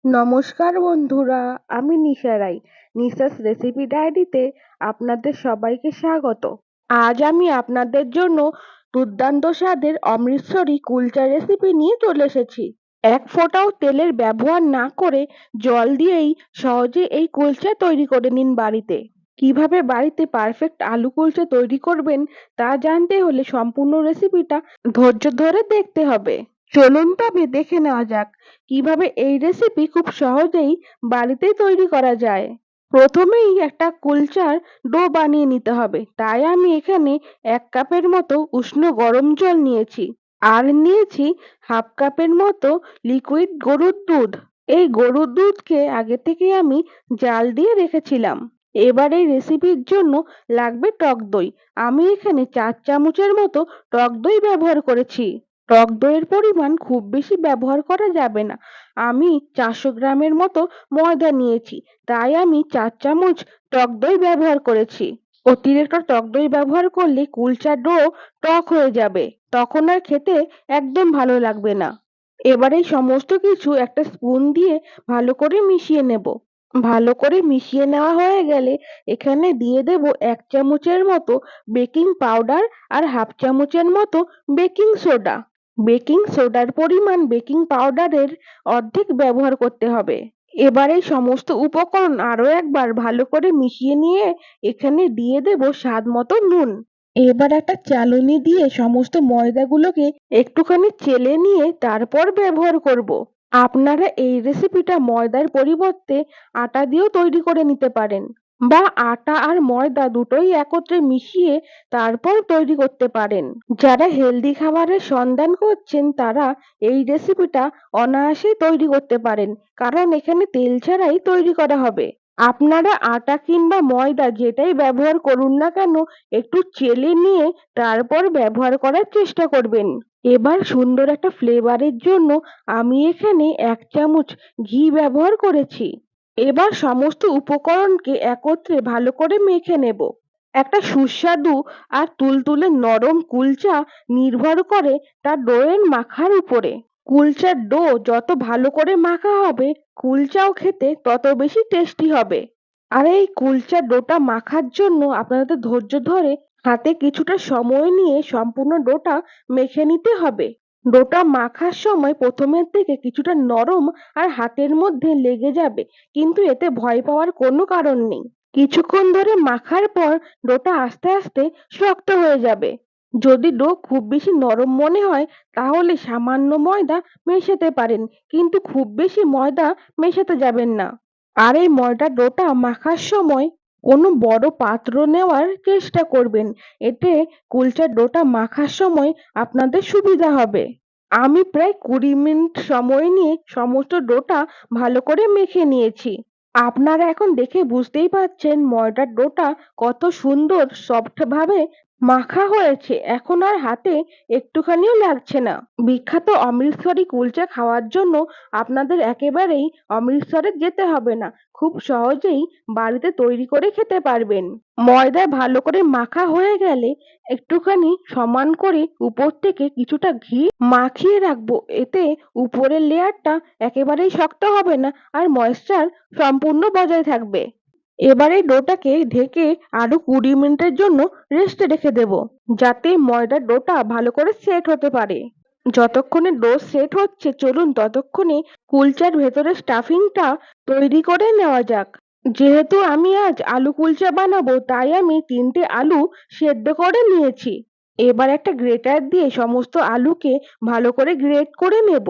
নমস্কার বন্ধুরা, আমি নিশা রাই। নিশাস রেসিপি ডায়েরিতে আপনাদের সবাইকে স্বাগত। আজ আমি আপনাদের জন্য দুর্দান্ত স্বাদের অমৃতসরি কুলচা রেসিপি নিয়ে চলে এসেছি। এক ফোঁটাও তেলের ব্যবহার না করে জল দিয়েই সহজে এই কুলচা তৈরি করে নিন বাড়িতে। কিভাবে বাড়িতে পারফেক্ট আলু কুলচা তৈরি করবেন তা জানতে হলে সম্পূর্ণ রেসিপিটা ধৈর্য ধরে দেখতে হবে। চলুন তবে দেখে নেওয়া যাক কিভাবে এই রেসিপি খুব সহজেই বাড়িতেই তৈরি করা যায়। প্রথমেই একটা কুলচার ডো বানিয়ে নিতে হবে, তাই আমি এখানে 1 কাপের মতো উষ্ণ গরম জল নিয়েছি আর নিয়েছি 1/2 কাপের মতো লিকুইড গরুর দুধ। এই গরুর দুধকে আগে থেকে আমি জাল দিয়ে রেখেছিলাম। এবার এই রেসিপির জন্য লাগবে টক দই। আমি এখানে 4 চামচের মতো টক দই ব্যবহার করেছি। টক দইয়ের পরিমাণ খুব বেশি ব্যবহার করা যাবে না। আমি 400 গ্রামের মতো ময়দা নিয়েছি, তাই আমি 4 চামচ টক দই ব্যবহার করেছি। অতিরিক্ত টক দই ব্যবহার করলে কুলচার ডো টক হয়ে যাবে, তখন আর খেতে একদম ভালো লাগবে না। এবার এই সমস্ত কিছু একটা স্পুন দিয়ে ভালো করে মিশিয়ে নেব। ভালো করে মিশিয়ে নেওয়া হয়ে গেলে এখানে দিয়ে দেব 1 চামচের মতো বেকিং পাউডার আর 1/2 চামচের মতো বেকিং সোডা। বেকিং সোডার পরিমাণ বেকিং পাউডারের অর্ধেক ব্যবহার করতে হবে। এবার এই সমস্ত উপকরণ আরো একবার ভালো করে মিশিয়ে নিয়ে এখানে দিয়ে দেব স্বাদ মতো নুন। এবার একটা চালনি দিয়ে সমস্ত ময়দাগুলোকে একটুখানি চেলে নিয়ে তারপর ব্যবহার করব। আপনারা এই রেসিপিটা ময়দার পরিবর্তে আটা দিয়েও তৈরি করে নিতে পারেন, বা আটা আর ময়দা দুটোই একত্রে মিশিয়ে তারপর তৈরি করতে পারেন। যারা হেলদি খাবারের সন্ধান করছেন তারা এই রেসিপিটা অনায়াসেই তৈরি করতে পারেন, কারণ এখানে তেল ছাড়াই তৈরি করা হবে। আপনারা আটা কিংবা ময়দা যেটাই ব্যবহার করুন না কেন একটু চেলে নিয়ে তারপর ব্যবহার করার চেষ্টা করবেন। এবার সুন্দর একটা ফ্লেভারের জন্য আমি এখানে 1 চামচ ঘি ব্যবহার করেছি। এবার সমস্ত উপকরণকে একত্রে ভালো করে মেখে নেব। একটা সুস্বাদু আর তুলতুলে নরম কুলচা নির্ভর করে তার ডোয়ের মাখার উপরে। কুলচার ডো যত ভালো করে মাখা হবে কুলচাও খেতে তত বেশি টেস্টি হবে। আর এই কুলচার ডোটা মাখার জন্য আপনাদের ধৈর্য ধরে হাতে কিছুটা সময় নিয়ে সম্পূর্ণ ডোটা মেখে নিতে হবে। ডোটা মাখার সময় প্রথমের দিকে কিছুটা নরম আর হাতের মধ্যে লেগে যাবে, কিন্তু এতে ভয় পাওয়ার কোনো কারণ নেই। কিছুক্ষণ ধরে মাখার পর ডোটা আস্তে আস্তে শক্ত হয়ে যাবে। যদি ডো খুব বেশি নরম মনে হয় তাহলে সামান্য ময়দা মেশাতে পারেন, কিন্তু খুব বেশি ময়দা মেশাতে যাবেন না। আর এই ময়দার ডোটা মাখার সময় কোনো বড় পাত্র নেওয়ার চেষ্টা করবেন, এতে কুলচার ডোটা মাখার সময় আপনাদের সুবিধা হবে। আমি প্রায় 20 মিনিট সময় নিয়ে সমস্ত ডোটা ভালো করে মেখে নিয়েছি। আপনারা এখন দেখে বুঝতেই পারছেন ময়দার ডোটা কত সুন্দর সফট ভাবে মাখা হয়েছে, এখন আর হাতে একটুখানিও লাগছে না। বিখ্যাত অমৃতসরি কুলচা খাওয়ার জন্য আপনাদের একেবারেই অমৃতসরে যেতে হবে না, খুব সহজেই বাড়িতে তৈরি করে খেতে পারবেন। ময়দা ভালো করে মাখা হয়ে গেলে একটুখানি সমান করে উপর থেকে কিছুটা ঘি মাখিয়ে রাখবো, এতে উপরের লেয়ারটা একেবারেই শক্ত হবে না আর ময়েশ্চার সম্পূর্ণ বজায় থাকবে। এবারে ডোটাকে ঢেকে আরো 20 মিনিটের জন্য রেস্টে রেখে দেব, যাতে ময়দার ডোটা ভালো করে সেট হতে পারে। যতক্ষণে ডো সেট হচ্ছে চলুন ততক্ষণে কুলচার ভেতরে স্টাফিংটা তৈরি করে নেওয়া যাক। যেহেতু আমি আজ আলু কুলচা বানাবো তাই আমি 3টে আলু সেদ্ধ করে নিয়েছি। এবার একটা গ্রেটার দিয়ে সমস্ত আলুকে ভালো করে গ্রেট করে নেব।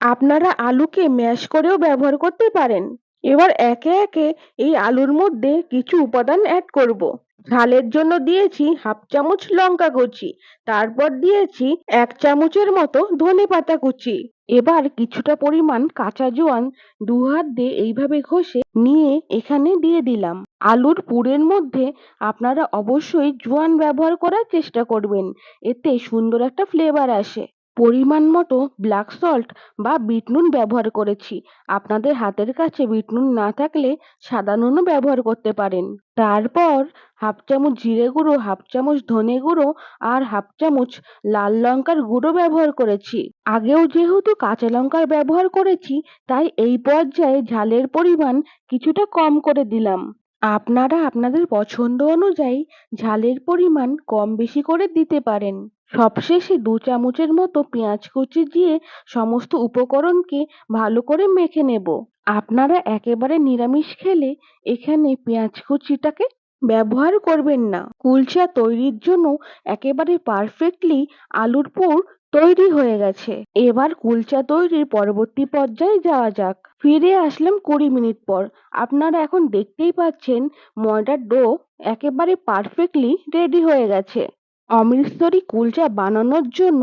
আপনারা আলুকে ম্যাশ করেও ব্যবহার করতে পারেন। এবার একে একে এই আলুর মধ্যে কিছু উপাদান অ্যাড করব। ঝালের জন্য দিয়েছি 1/2 চামচ লঙ্কা কুচি, তারপর দিয়েছি 1 চামচের মতো ধনেপাতা কুচি। এবার কিছুটা পরিমাণ কাঁচা জোয়ান 2 হাত দিয়ে এইভাবে ঘষে নিয়ে এখানে দিয়ে দিলাম। আলুর পুরের মধ্যে আপনারা অবশ্যই জোয়ান ব্যবহার করার চেষ্টা করবেন, এতে সুন্দর একটা ফ্লেভার আসে। পরিমাণ মতো ব্ল্যাক সল্ট বা বিট নুন ব্যবহার করেছি। আপনাদের হাতের কাছে বিট নুন না থাকলে সাদা নুনও ব্যবহার করতে পারেন। তারপর হাফ চামচ জিরে গুঁড়ো, হাফ চামচ ধনে গুঁড়ো আর হাফ চামচ লাল লঙ্কার গুঁড়ো ব্যবহার করেছি। আগেও যেহেতু কাঁচা লঙ্কার ব্যবহার করেছি, তাই এই পর্যায়ে ঝালের পরিমাণ কিছুটা কম করে দিলাম। আপনারা আপনাদের পছন্দ অনুযায়ী ঝালের পরিমাণ কম বেশি করে দিতে পারেন। সবশেষে 2 চামচের মতো পেঁয়াজ কুচি দিয়ে সমস্ত উপকরণকে ভালো করে মেখে নেব। আপনারা একেবারে নিরামিষ খেলে এখানে পেঁয়াজ কুচিটাকে ব্যবহার করবেন না। কুলচা তৈরির জন্য একেবারে পারফেক্টলি আলুর পুর তৈরি হয়ে গেছে। এবার কুলচা তৈরির পরবর্তী পর্যায়ে যাওয়া যাক। ফিরে আসলাম 20 মিনিট পর। আপনারা এখন দেখতেই পাচ্ছেন ময়দার ডো একেবারে পারফেক্টলি রেডি হয়ে গেছে। অমৃতসরি কুলচা বানানোর জন্য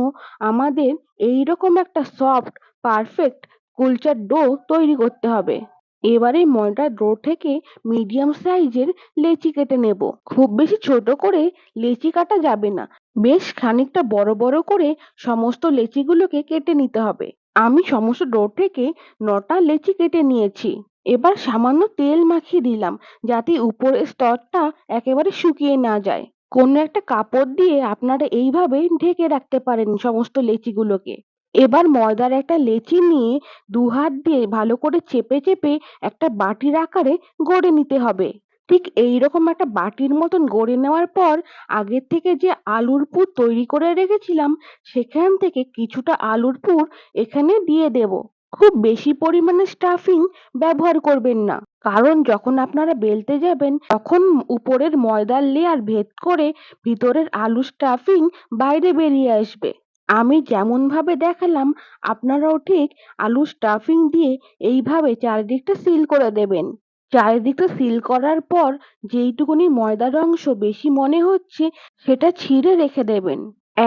আমাদের এইরকম একটা সফট পারফেক্ট কুলচার ডো তৈরি করতে হবে। এবারে ময়দার ডো থেকে মিডিয়াম সাইজের লেচি কেটে নেব। খুব বেশি ছোট করে লেচি কাটা যাবে না, বেশ খানিকটা বড় বড় করে সমস্ত লেচিগুলোকে কেটে নিতে হবে। আমি সমস্ত ডো থেকে 9টা লেচি কেটে নিয়েছি। এবার সামান্য তেল মাখিয়ে দিলাম যাতে উপরের স্তরটা একেবারে শুকিয়ে না যায়। কোনো একটা কাপড় দিয়ে আপনারা এইভাবে ঢেকে রাখতে পারেন সমস্ত লেচিগুলোকে। এবার ময়দার একটা লেচি নিয়ে 2 হাত দিয়ে ভালো করে চেপে চেপে একটা বাটির আকারে গড়ে নিতে হবে। ঠিক এইরকম একটা বাটির মতন গড়ে নেওয়ার পর আগের থেকে যে আলুর পুর তৈরি করে রেখেছিলাম সেখান থেকে কিছুটা আলুর পুর এখানে দিয়ে দেব। খুব বেশি পরিমাণে স্টাফিং ব্যবহার করবেন না, কারণ যখন আপনারা বেলতে যাবেন তখন উপরের ময়দার লেয়ার ভেদ করে ভিতরের আলু স্টাফিং বাইরে বেরিয়ে আসবে। আমি যেমন ভাবে দেখালাম আপনারাও ঠিক আলু স্টাফিং দিয়ে এইভাবে চারিদিকটা সিল করে দেবেন। চারিদিকটা সিল করার পর যেইটুকুনি ময়দার অংশ বেশি মনে হচ্ছে সেটা ছিঁড়ে রেখে দেবেন।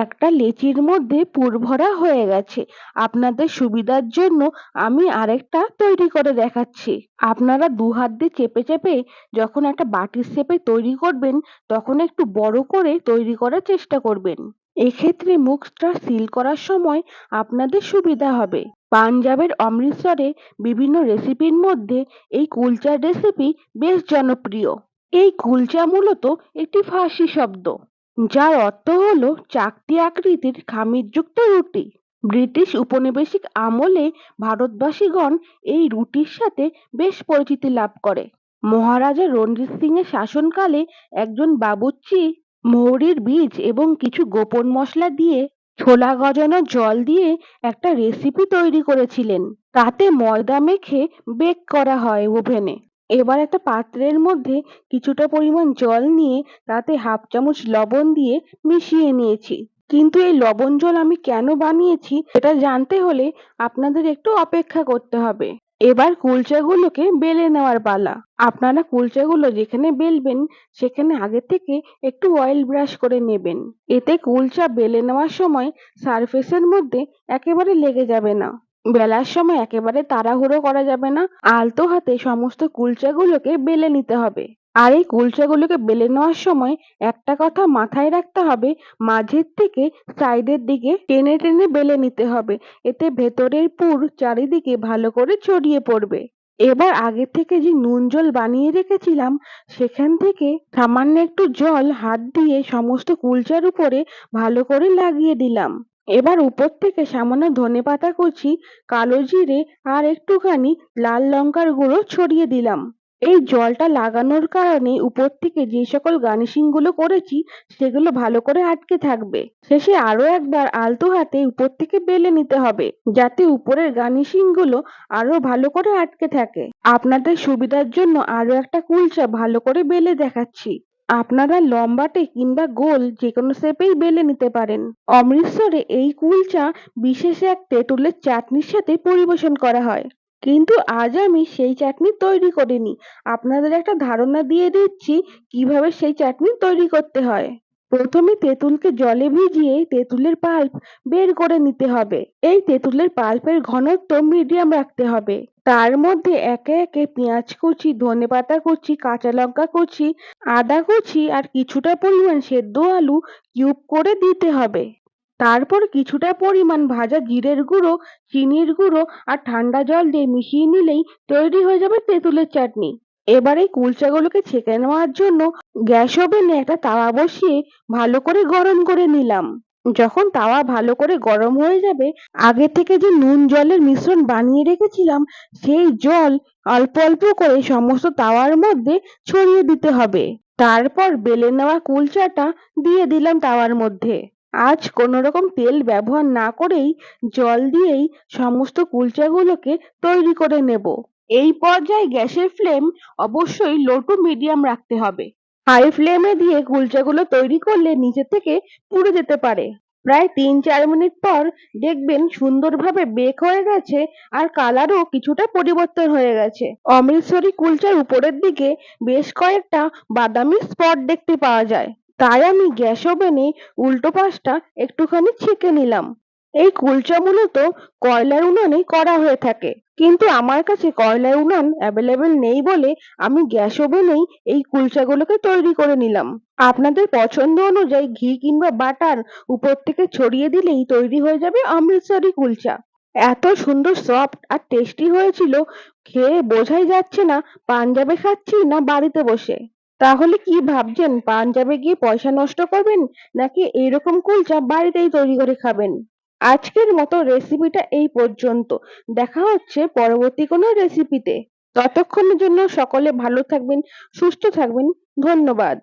একটা লেচির মধ্যে পুর ভরা হয়ে গেছে। আপনাদের সুবিধার জন্য আমি আরেকটা তৈরি করে দেখাচ্ছি। আপনারা 2 হাত দিয়ে চেপে চেপে যখন একটা বাটির শেপে তৈরি করবেন তখন একটু বড় করে তৈরি করার চেষ্টা করবেন। এক্ষেত্রে মুখটা সিল করার সময় আপনাদের সুবিধা হবে। পাঞ্জাবের অমৃতসরে বিভিন্ন রেসিপির মধ্যে এই কুলচার রেসিপি বেশ জনপ্রিয়। এই কুলচা মূলত একটি ফার্সি শব্দ, যার অর্থ হলো চাকতি আকৃতির খামিরযুক্ত রুটি। ব্রিটিশ উপনিবেশিক আমলে ভারতবাসীগণ এই রুটির সাথে বেশ পরিচিতি লাভ করে। মহারাজা রঞ্জিত সিং এর শাসনকালে একজন বাবুর্চি মৌরির বীজ এবং কিছু গোপন মশলা দিয়ে ছোলা গজানো জল দিয়ে একটা রেসিপি তৈরি করেছিলেন। তাতে ময়দা মেখে বেক করা হয় ওভেনে। এবার একটা পাত্রের মধ্যে কিছুটা পরিমাণ জল নিয়ে তাতে হাফ চামচ লবণ দিয়ে মিশিয়ে নিয়েছি। কিন্তু এই লবণ জল আমি কেন বানিয়েছি সেটা জানতে হলে আপনাদের একটু অপেক্ষা করতে হবে। এবার কুলচাগুলোকে বেলে নেওয়ার পালা। আপনারা কুলচাগুলো যেখানে বেলবেন সেখানে আগে থেকে একটু অয়েল ব্রাশ করে নেবেন। এতে কুলচা বেলে নেওয়ার সময় সারফেসের মধ্যে একেবারে লেগে যাবে না। বেলার সময় একেবারে তাড়াহুড়ো করা যাবে না, আলতো হাতে সমস্ত কুলচাগুলোকে বেলে নিতে হবে। আর এই কুলচাগুলোকে বেলে নেওয়ার সময় একটা কথা মাথায় রাখতে হবে, মাঝের থেকে সাইডের দিকে টেনে টেনে বেলে নিতে হবে। এতে ভেতরের পুর চারিদিকে ভালো করে ছড়িয়ে পড়বে। এবার আগে থেকে যে নুন জল বানিয়ে রেখেছিলাম সেখান থেকে সামান্য একটু জল হাত দিয়ে সমস্ত কুলচার উপরে ভালো করে লাগিয়ে দিলাম। এবার উপর থেকে সামান্য ধনেপাতা কুচি, কালো জিরে আর একটুখানি লাল লঙ্কার গুঁড়ো ছড়িয়ে দিলাম। এই জলটা লাগানোর কারণে উপর থেকে যে সকল গার্নিশিং গুলো করেছি সেগুলো ভালো করে আটকে থাকবে। শেষে আরো একবার আলতো হাতে উপর থেকে বেলে নিতে হবে যাতে উপরের গার্নিশিং গুলো আরো ভালো করে আটকে থাকে। আপনাদের সুবিধার জন্য আরো একটা কুলচা ভালো করে বেলে দেখাচ্ছি। আপনারা লম্বাটে কিংবা গোল যেকোনো শেপেই বেলে নিতে পারেন। অমৃতসরে এই কুলচা বিশেষ এক তেঁতুলের চাটনির সাথে পরিবেশন করা হয়। কিন্তু আজ আমি সেই চাটনি তৈরি করিনি, আপনাদের একটা ধারণা দিয়ে দিচ্ছি কিভাবে সেই চাটনি তৈরি করতে হয়। প্রথমে তেঁতুলকে জলে ভিজিয়ে তেঁতুলের পাল্প বের করে নিতে হবে। এই তেঁতুলের পাল্পের ঘনত্ব মিডিয়াম রাখতে হবে। তার মধ্যে একে একে পেঁয়াজ কুচি, ধনেপাতা কুচি, কাঁচা লঙ্কা কুচি, আদা কুচি আর কিছুটা পরিমাণ সেদ্ধ আলু কিউব করে দিতে হবে। তারপর কিছুটা পরিমাণ ভাজা জিরের গুঁড়ো, চিনির গুঁড়ো আর ঠান্ডা জল দিয়ে মিশিয়ে নিলেই তৈরি হয়ে যাবে তেঁতুলের চাটনি। এবার এই কুলচাগুলোকে ছেঁকে নেওয়ার জন্য গ্যাস ওভেনে একটা তাওয়া বসিয়ে ভালো করে গরম করে নিলাম। যখন তাওয়া ভালো করে গরম হয়ে যাবে, আগে থেকে যে নুন জলের মিশ্রণ বানিয়ে রেখেছিলাম সেই জল অল্প অল্প করে সমস্ত তাওয়ার মধ্যে ছড়িয়ে দিতে হবে। তারপর বেলে নেওয়া কুলচাটা দিয়ে দিলাম তাওয়ার মধ্যে। আজ কোনো রকম তেল ব্যবহার না করেই জল দিয়েই সমস্ত কুলচাগুলোকে তৈরি করে নেব। এই পর্যায়ে গ্যাসের ফ্লেম অবশ্যই লো টু মিডিয়াম রাখতে হবে। হাই ফ্লেমে দিয়ে কুলচাগুলো তৈরি করলে নিচে থেকে পুড়ে যেতে পারে। প্রায় ৩-৪ মিনিট পর দেখবেন সুন্দরভাবে বেক হয়ে গেছে আর কালারও কিছুটা পরিবর্তন হয়ে গেছে। অমৃতসরি কুলচার উপরের দিকে বেশ কয়েকটা বাদামি স্পট দেখতে পাওয়া যায়। তাই আমি গ্যাস ওভেনে উল্টো পাশটা একটুখানি ছেঁকে নিলাম। এই কুলচা মূলত কয়লার উনানে করা হয়ে থাকে, কিন্তু আমার কাছে কয়লার উনান অ্যাভেলেবেল নেই বলে আমি গ্যাস ওভেনেই এই কুলচাগুলোকে তৈরি করে নিলাম। আপনাদের পছন্দ অনুযায়ী ঘি কিংবা বাটার উপর থেকে ছড়িয়ে দিলেই তৈরি হয়ে যাবে অমৃতসরি কুলচা। এত সুন্দর সফট আর টেস্টি হয়েছিল, খেয়ে বোঝাই যাচ্ছে না পাঞ্জাবে খাচ্ছি না বাড়িতে বসে। তাহলে কি ভাবছেন, পাঞ্জাবে গিয়ে পয়সা নষ্ট করবেন নাকি এইরকম কুলচা বাড়িতেই তৈরি করে খাবেন? আজকের মতো রেসিপিটা এই পর্যন্ত। দেখা হচ্ছে পরবর্তী কোনো রেসিপিতে। ততক্ষণের জন্য সকলে ভালো থাকবেন, সুস্থ থাকবেন। ধন্যবাদ।